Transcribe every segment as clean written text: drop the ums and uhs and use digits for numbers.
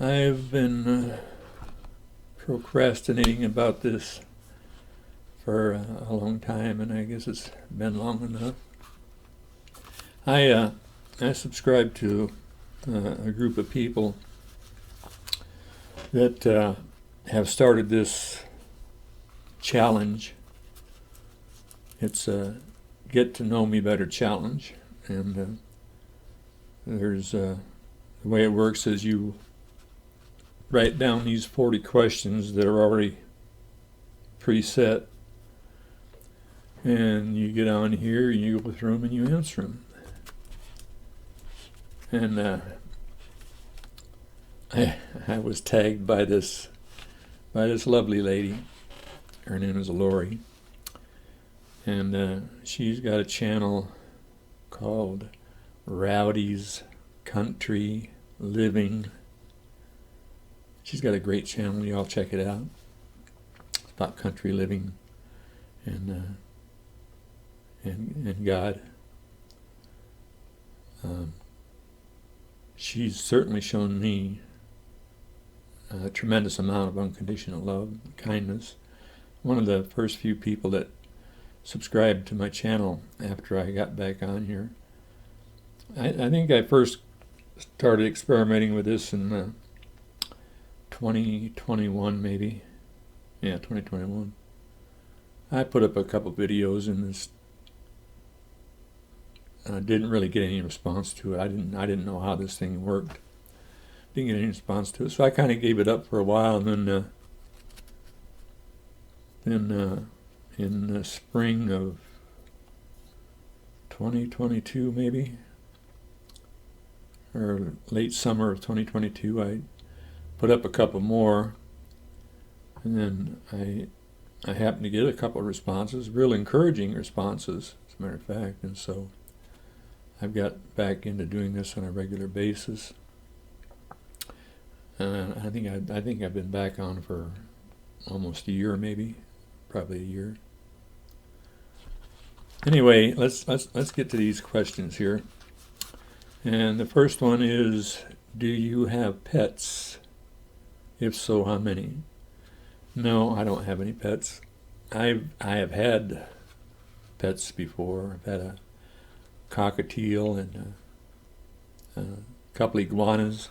I've been procrastinating about this for a long time, and I guess it's been long enough. I subscribe to a group of people that have started this challenge. It's a Get to Know Me Better challenge, and there's the way it works is you write down these 40 questions that are already preset, and you get on here, you go through them, and you answer them. And I was tagged by this lovely lady. Her name is Lori, and she's got a channel called Rowdy's Country Living. She's got a great channel. Y'all check it out. It's about country living and God. She's certainly shown me a tremendous amount of unconditional love and kindness. One of the first few people that subscribed to my channel after I got back on here. I think I first started experimenting with this in 2021, maybe. Yeah, 2021. I put up a couple videos in this. Didn't really get any response to it. I didn't know how this thing worked. Didn't get any response to it, so I kind of gave it up for a while, and then in the spring of 2022, maybe, or late summer of 2022, I put up a couple more, and then I happened to get a couple of responses, real encouraging responses, as a matter of fact, and so I've got back into doing this on a regular basis. I think I've been back on for almost a year, maybe, probably a year. Anyway, let's get to these questions here. And the first one is, do you have pets? If so, how many? No, I don't have any pets. I have had pets before. I've had a cockatiel and a couple iguanas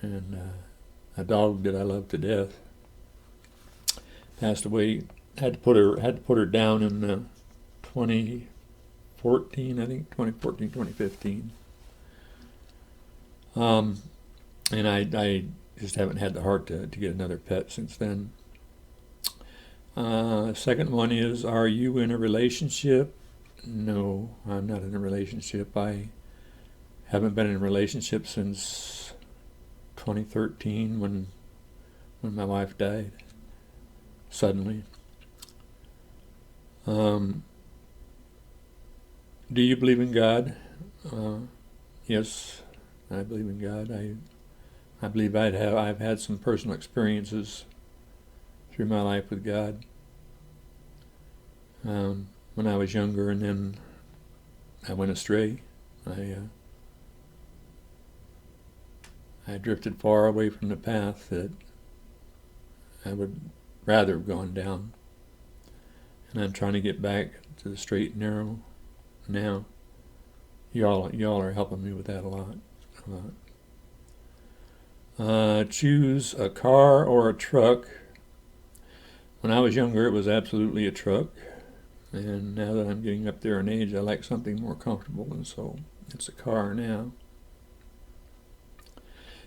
and a dog that I love to death. Passed away. Had to put her down in 2014, I think 2014, 2015. And I just haven't had the heart to get another pet since then. Second one is, are you in a relationship? No, I'm not in a relationship. I haven't been in a relationship since 2013 when my wife died suddenly. Do you believe in God? Yes, I believe in God. I believe I've had some personal experiences through my life with God. When I was younger, and then I went astray. I drifted far away from the path that I would rather have gone down. And I'm trying to get back to the straight and narrow now. Y'all are helping me with that a lot. Choose a car or a truck. When I was younger, it was absolutely a truck. And now that I'm getting up there in age, I like something more comfortable, and so it's a car now.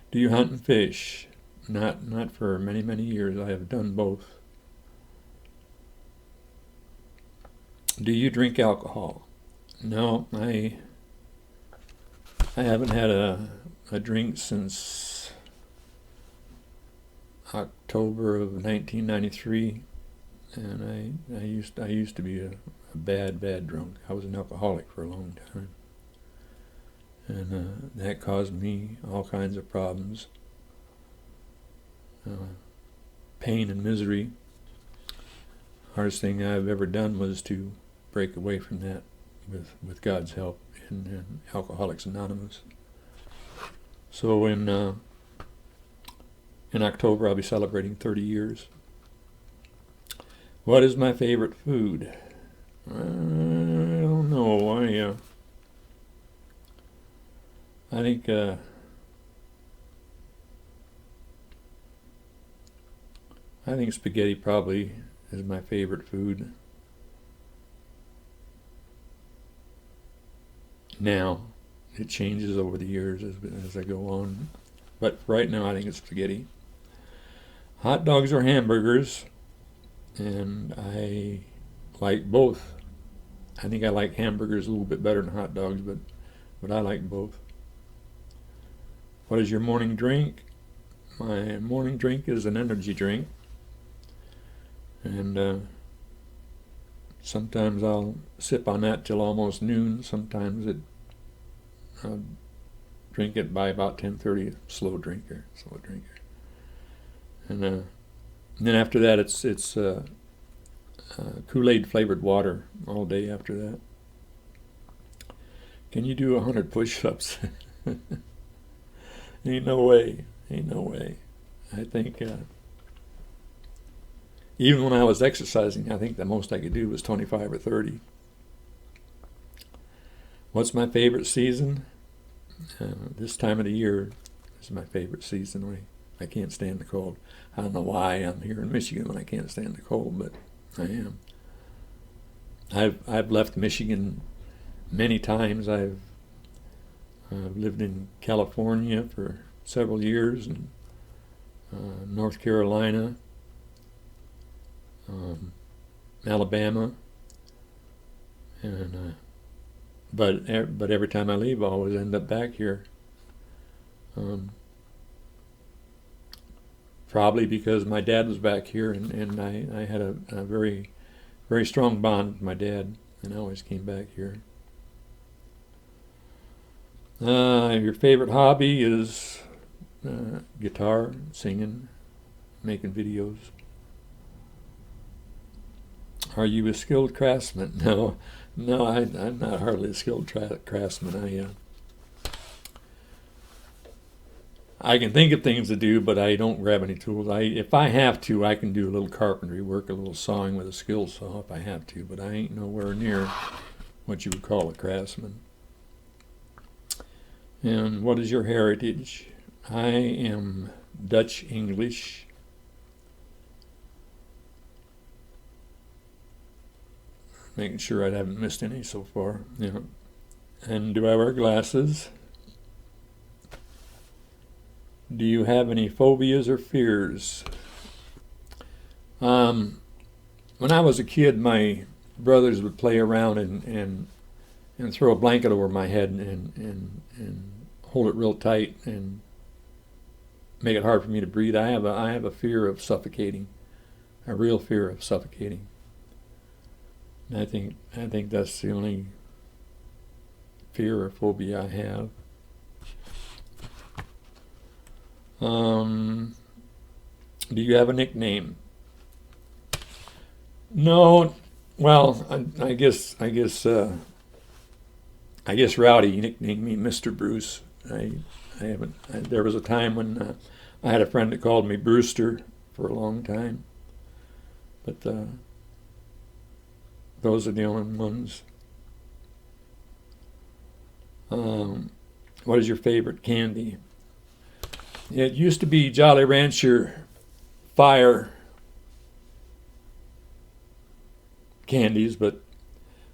Do you hunt and fish? Not for many, many years. I have done both. Do you drink alcohol? No, I haven't had a drink since October of 1993. And I used to be a bad drunk. I was an alcoholic for a long time, and that caused me all kinds of problems, pain and misery. Hardest thing I've ever done was to break away from that with God's help in Alcoholics Anonymous. So in In October, I'll be celebrating 30 years. What is my favorite food? I don't know. I think spaghetti probably is my favorite food. Now, it changes over the years as I go on. But right now, I think it's spaghetti. Hot dogs or hamburgers, and I like both. I think I like hamburgers a little bit better than hot dogs, but I like both. What is your morning drink? My morning drink is an energy drink, and sometimes I'll sip on that till almost noon. Sometimes I'll drink it by about 10:30. Slow drinker. And then after that, it's Kool-Aid flavored water all day after that. Can you do 100 push-ups? Ain't no way. I think even when I was exercising, I think the most I could do was 25 or 30. What's my favorite season? This time of the year is my favorite season. I can't stand the cold. I don't know why I'm here in Michigan when I can't stand the cold, but I am. I've left Michigan many times. I've lived in California for several years, and North Carolina, Alabama, and but every time I leave, I always end up back here. Probably because my dad was back here, and I had a very, very strong bond with my dad, and I always came back here. Your favorite hobby is guitar, singing, making videos. Are you a skilled craftsman? No, I'm not hardly a skilled craftsman. I can think of things to do, but I don't grab any tools. If I have to, I can do a little carpentry work, a little sawing with a skill saw if I have to, but I ain't nowhere near what you would call a craftsman. And what is your heritage? I am Dutch English. Making sure I haven't missed any so far. Yeah. And do I wear glasses? Do you have any phobias or fears? When I was a kid, my brothers would play around and throw a blanket over my head and hold it real tight and make it hard for me to breathe. I have a fear of suffocating, a real fear of suffocating. And I think that's the only fear or phobia I have. Do you have a nickname? No. Well, I guess Rowdy nicknamed me Mr. Bruce. I haven't. There was a time when I had a friend that called me Brewster for a long time, but those are the only ones. What is your favorite candy? It used to be Jolly Rancher Fire candies, but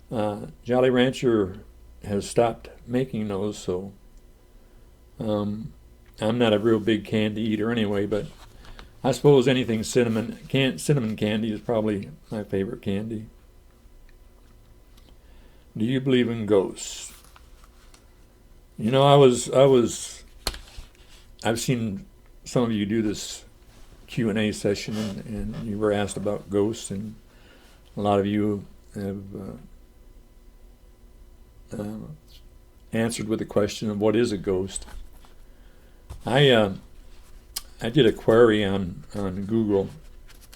Jolly Rancher has stopped making those, so I'm not a real big candy eater anyway, but I suppose anything cinnamon candy is probably my favorite candy. Do you believe in ghosts? You know, I've seen some of you do this Q&A session, and you were asked about ghosts, and a lot of you have answered with the question of what is a ghost. I did a query on Google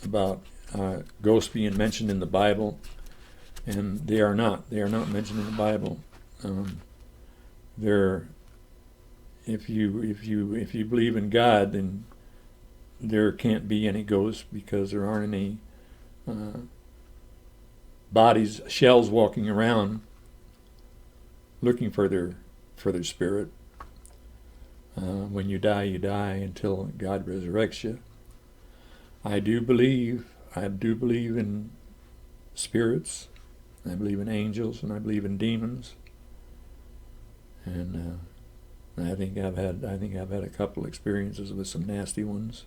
about ghosts being mentioned in the Bible, and they are not. They are not mentioned in the Bible. They're if you believe in God, then there can't be any ghosts because there aren't any bodies, shells walking around looking for their spirit. When you die until God resurrects you. I do believe in spirits. I believe in angels, and I believe in demons. And I think I've had a couple experiences with some nasty ones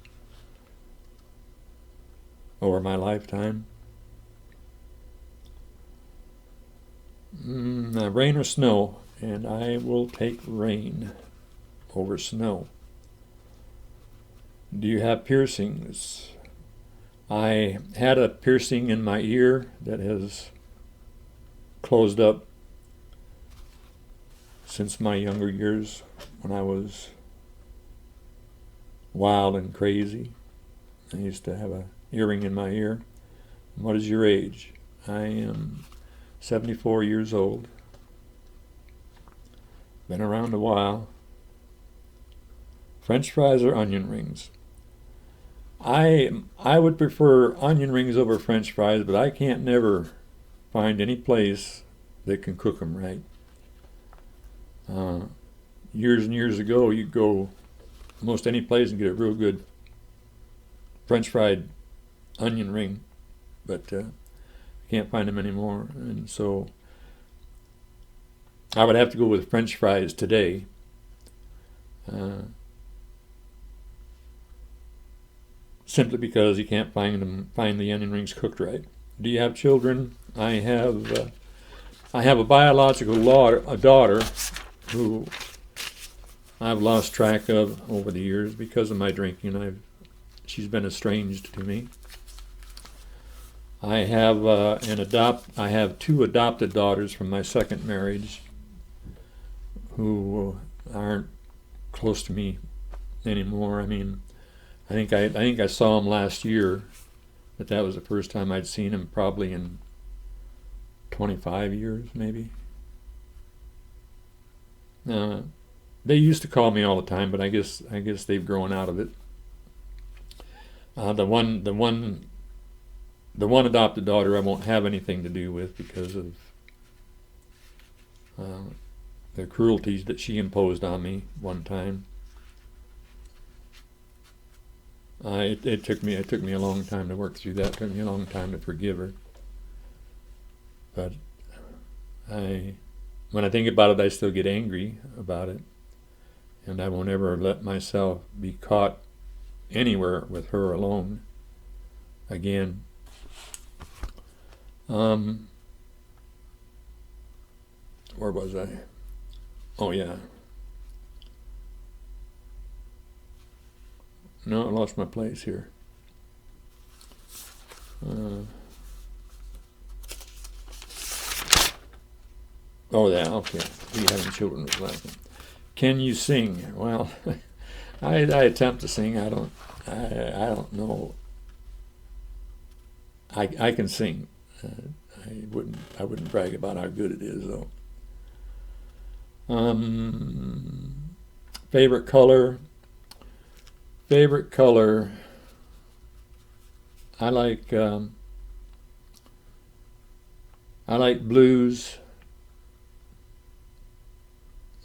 over my lifetime. Rain or snow, and I will take rain over snow. Do you have piercings? I had a piercing in my ear that has closed up since my younger years when I was wild and crazy. I used to have an earring in my ear. What is your age? I am 74 years old. Been around a while. French fries or onion rings? I would prefer onion rings over French fries, but I can't never find any place that can cook them right. Years and years ago, you go almost any place and get a real good French fried onion ring, but I can't find them anymore. And so I would have to go with French fries today. Simply because you can't find the onion rings cooked right. Do you have children? I have a biological daughter who I've lost track of over the years because of my drinking. She's been estranged to me. I have two adopted daughters from my second marriage who aren't close to me anymore. I mean, I think I saw him last year, but that was the first time I'd seen him probably in 25 years, maybe. They used to call me all the time, but I guess they've grown out of it. The one adopted daughter I won't have anything to do with because of the cruelties that she imposed on me one time. It took me a long time to work through that. It took me a long time to forgive her. But when I think about it, I still get angry about it, and I won't ever let myself be caught anywhere with her alone again. Where was I? Oh yeah. No, I lost my place here. Oh yeah, okay. Do you having children was last one. Can you sing? Well, I attempt to sing. I don't know. I can sing. I wouldn't brag about how good it is though. Favorite color. I like blues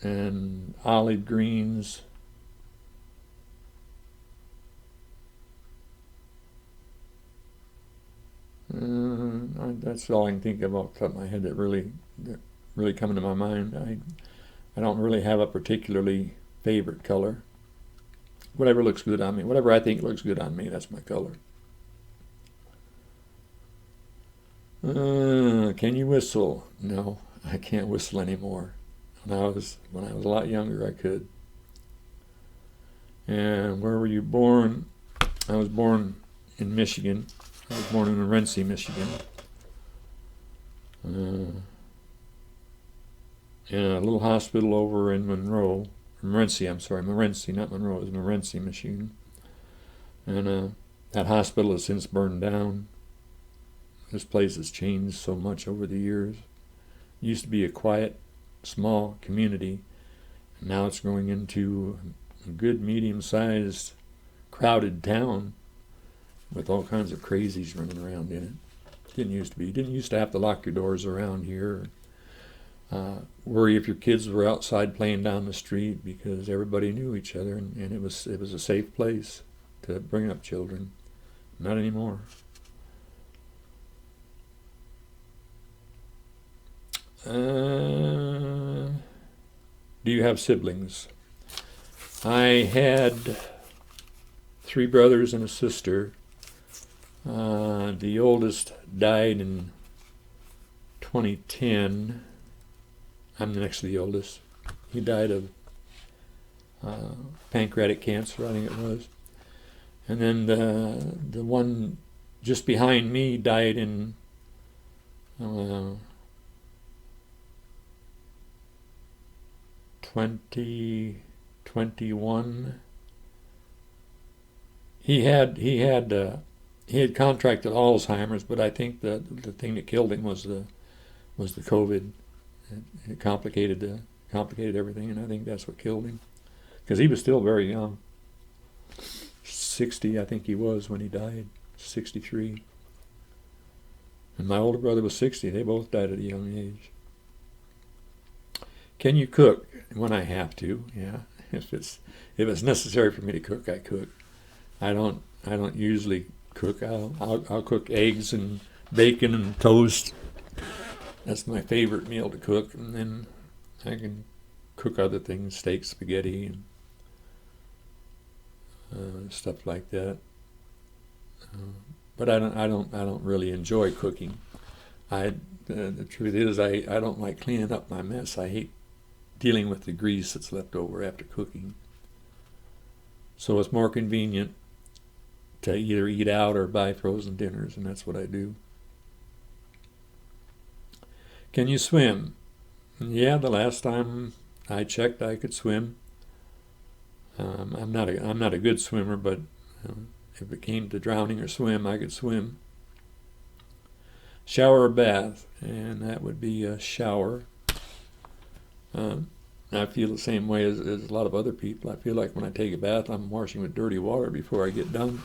and olive greens. That's all I can think of off the top of my head that really come to my mind. I don't really have a particularly favorite color. Whatever looks good on me, whatever I think looks good on me, that's my color. Can you whistle? No, I can't whistle anymore. When I was a lot younger, I could. And where were you born? I was born in Michigan. I was born in Morenci, Michigan. In a little hospital over in Morenci, not Monroe, it was Morenci, Michigan. And that hospital has since burned down. This place has changed so much over the years. It used to be a quiet, small community, and now it's growing into a good medium-sized crowded town with all kinds of crazies running around in it. Didn't used to be. You didn't used to have to lock your doors around here. Worry if your kids were outside playing down the street because everybody knew each other, and it was a safe place to bring up children. Not anymore. Do you have siblings? I had 3 brothers and a sister. The oldest died in 2010. I'm the next to the oldest. He died of pancreatic cancer, I think it was. And then the one just behind me died in 2021. He had contracted Alzheimer's, but I think that the thing that killed him was the COVID. It complicated everything, and I think that's what killed him. Because he was still very young. 60, I think he was when he died. 63. And my older brother was 60. They both died at a young age. Can you cook? When I have to, yeah. If it's necessary for me to cook, I cook. I don't usually cook. I'll cook eggs and bacon and toast. That's my favorite meal to cook, and then I can cook other things, steak, spaghetti, and stuff like that. But I don't really enjoy cooking. The truth is, I don't like cleaning up my mess. I hate dealing with the grease that's left over after cooking. So it's more convenient to either eat out or buy frozen dinners, and that's what I do. Can you swim? Yeah, the last time I checked, I could swim. I'm not a good swimmer, but if it came to drowning or swim, I could swim. Shower or bath? And that would be a shower. I feel the same way as a lot of other people. I feel like when I take a bath, I'm washing with dirty water before I get done.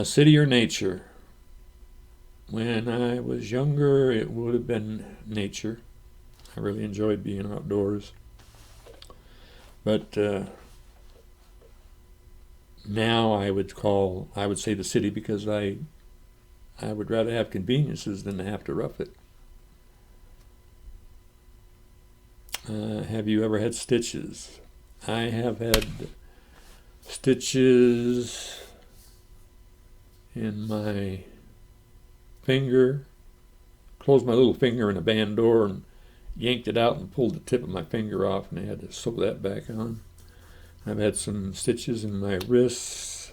City or nature? When I was younger, it would have been nature. I really enjoyed being outdoors. But now I would say the city, because I would rather have conveniences than to have to rough it. Have you ever had stitches? I have had stitches in my finger. Closed my little finger in a band door and yanked it out and pulled the tip of my finger off, and I had to sew that back on. I've had some stitches in my wrists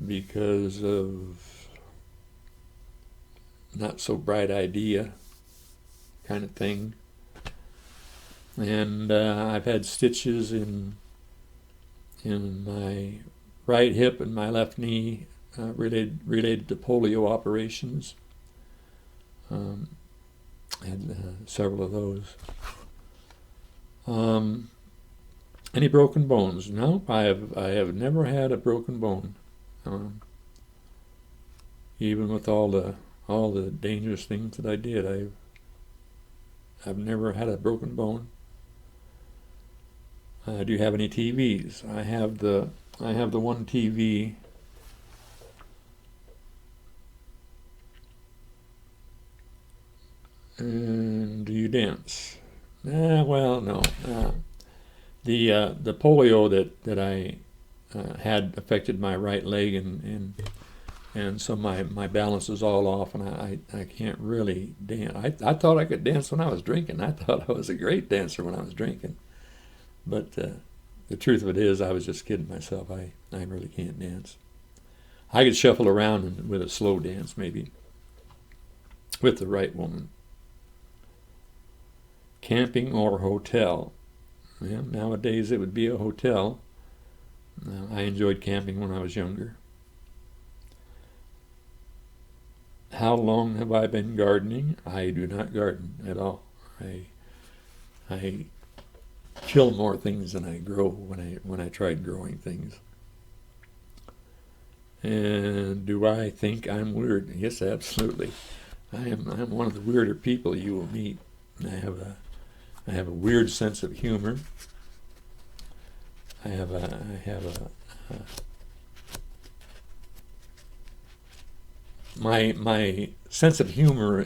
because of not so bright idea kind of thing. And I've had stitches in my right hip and my left knee related to polio operations. I had several of those. Any broken bones? No, I have never had a broken bone. Even with all the dangerous things that I did, I've never had a broken bone. Do you have any TVs? I have the one TV. And do you dance? Well, no. The polio that I had affected my right leg, and so my balance is all off, and I can't really dance. I thought I could dance when I was drinking. I thought I was a great dancer when I was drinking. But the truth of it is, I was just kidding myself. I really can't dance. I could shuffle around with a slow dance, maybe, with the right woman. Camping or hotel? Well, nowadays it would be a hotel. I enjoyed camping when I was younger. How long have I been gardening? I do not garden at all. I kill more things than I grow when I tried growing things. And do I think I'm weird? Yes, absolutely. I'm one of the weirder people you will meet. I have a weird sense of humor. I have a my sense of humor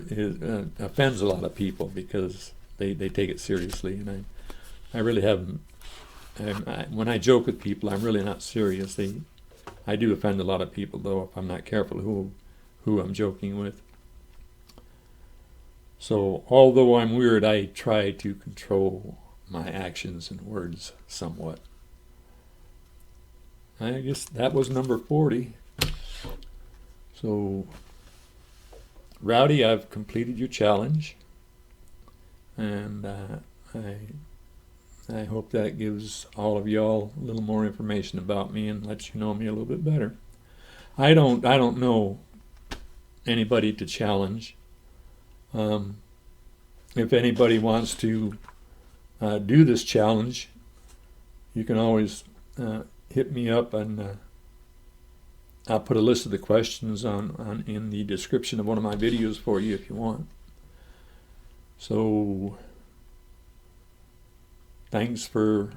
offends a lot of people because they take it seriously, and I really haven't. When I joke with people, I'm really not serious. I do offend a lot of people, though, if I'm not careful who I'm joking with. So, although I'm weird, I try to control my actions and words somewhat. I guess that was number 40. So, Rowdy, I've completed your challenge, and I hope that gives all of y'all a little more information about me and lets you know me a little bit better. I don't know anybody to challenge. If anybody wants to do this challenge, you can always hit me up, and I'll put a list of the questions on in the description of one of my videos for you if you want. So thanks for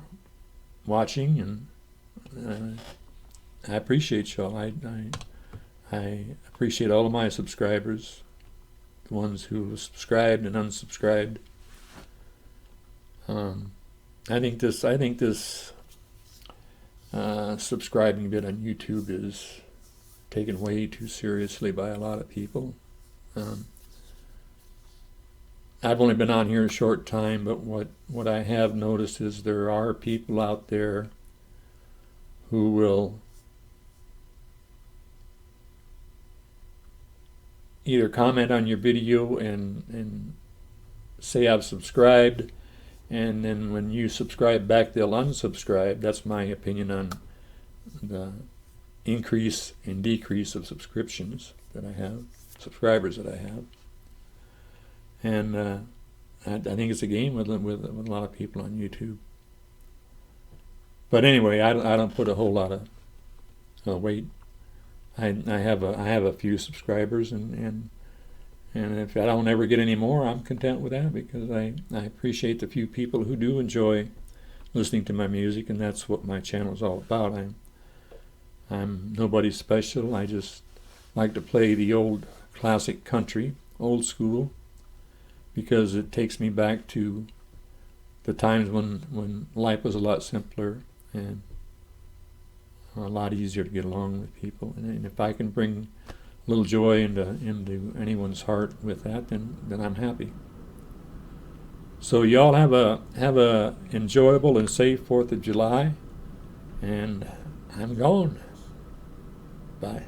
watching, and I appreciate y'all. I appreciate all of my subscribers, the ones who have subscribed and unsubscribed. I think this subscribing bit on YouTube is taken way too seriously by a lot of people. I've only been on here a short time, but what I have noticed is there are people out there who will either comment on your video and say I've subscribed, and then when you subscribe back, they'll unsubscribe. That's my opinion on the increase and decrease of subscriptions that I have, subscribers that I have. And I think it's a game with a lot of people on YouTube. But anyway, I don't put a whole lot of weight. I have a few subscribers, and if I don't ever get any more, I'm content with that, because I appreciate the few people who do enjoy listening to my music, and that's what my channel is all about. I'm nobody special. I just like to play the old classic country, old school, because it takes me back to the times when life was a lot simpler and a lot easier to get along with people. And if I can bring a little joy into anyone's heart with that, then I'm happy. So y'all have a enjoyable and safe 4th of July, and I'm gone. Bye.